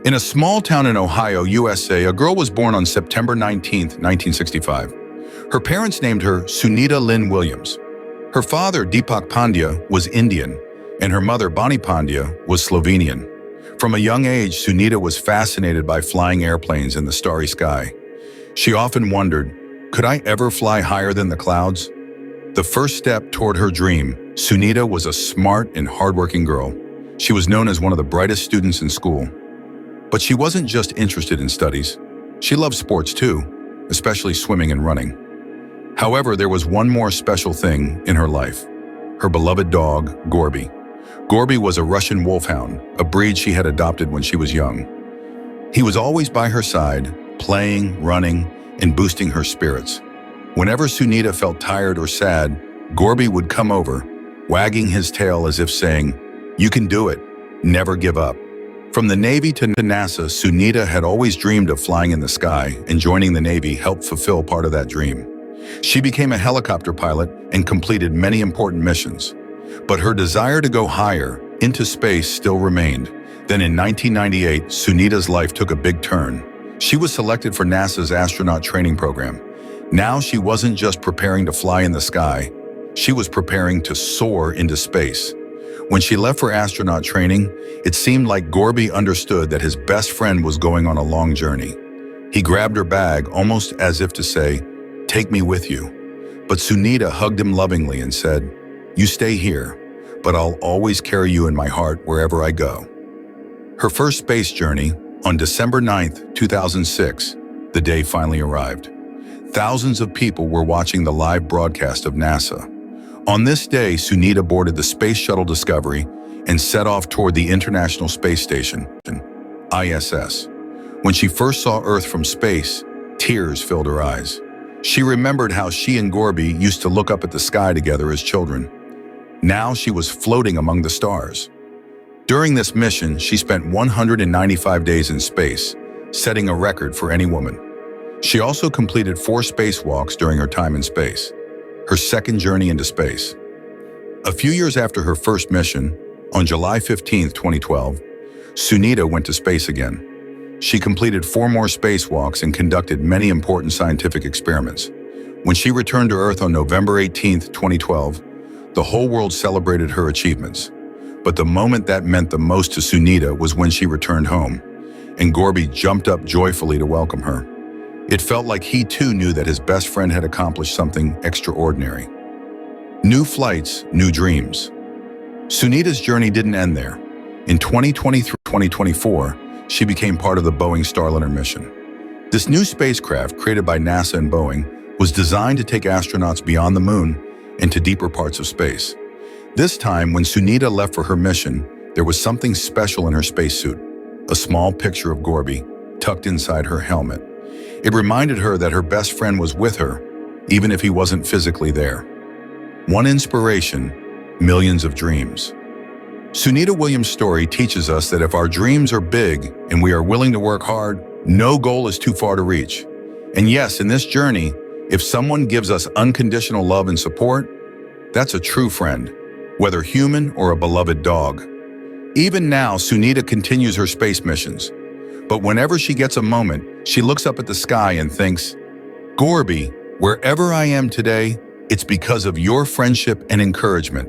In a small town in Ohio, USA, a girl was born on September 19, 1965. Her parents named her Sunita Lynn Williams. Her father, Deepak Pandya, was Indian, and her mother, Bonnie Pandya, was Slovenian. From a young age, Sunita was fascinated by flying airplanes in the starry sky. She often wondered, could I ever fly higher than the clouds? The first step toward her dream, Sunita was a smart and hardworking girl. She was known as one of the brightest students in school. But she wasn't just interested in studies. She loved sports too, especially swimming and running. However, there was one more special thing in her life: her beloved dog, Gorby. Gorby was a Russian wolfhound, a breed she had adopted when she was young. He was always by her side, playing, running, and boosting her spirits. Whenever Sunita felt tired or sad, Gorby would come over, wagging his tail as if saying, "You can do it, never give up." From the Navy to NASA, Sunita had always dreamed of flying in the sky, and joining the Navy helped fulfill part of that dream. She became a helicopter pilot and completed many important missions. But her desire to go higher, into space, still remained. Then in 1998, Sunita's life took a big turn. She was selected for NASA's astronaut training program. Now she wasn't just preparing to fly in the sky, she was preparing to soar into space. When she left for astronaut training, it seemed like Gorby understood that his best friend was going on a long journey. He grabbed her bag, almost as if to say, "Take me with you." But Sunita hugged him lovingly and said, "You stay here, but I'll always carry you in my heart wherever I go." Her first space journey, on December 9th, 2006, the day finally arrived. Thousands of people were watching the live broadcast of NASA. On this day, Sunita boarded the Space Shuttle Discovery and set off toward the International Space Station, ISS. When she first saw Earth from space, tears filled her eyes. She remembered how she and Gorby used to look up at the sky together as children. Now she was floating among the stars. During this mission, she spent 195 days in space, setting a record for any woman. She also completed 4 spacewalks during her time in space, her second journey into space. A few years after her first mission, on July 15, 2012, Sunita went to space again. She completed 4 more spacewalks and conducted many important scientific experiments. When she returned to Earth on November 18, 2012, the whole world celebrated her achievements. But the moment that meant the most to Sunita was when she returned home, and Gorby jumped up joyfully to welcome her. It felt like he too knew that his best friend had accomplished something extraordinary. New flights, new dreams. Sunita's journey didn't end there. In 2023-2024, she became part of the Boeing Starliner mission. This new spacecraft, created by NASA and Boeing, was designed to take astronauts beyond the moon and to deeper parts of space. This time, when Sunita left for her mission, there was something special in her spacesuit, a small picture of Gorby tucked inside her helmet. It reminded her that her best friend was with her, even if he wasn't physically there. One inspiration, millions of dreams. SunitaWilliams' story teaches us that if our dreams are big and we are willing to work hard, no goal is too far to reach. And yes, in this journey, if someone gives us unconditional love and support, that's a true friend, whether human or a beloved dog. Even now, Sunita continues her space missions. But whenever she gets a moment, she looks up at the sky and thinks, "Gorby, wherever I am today, it's because of your friendship and encouragement."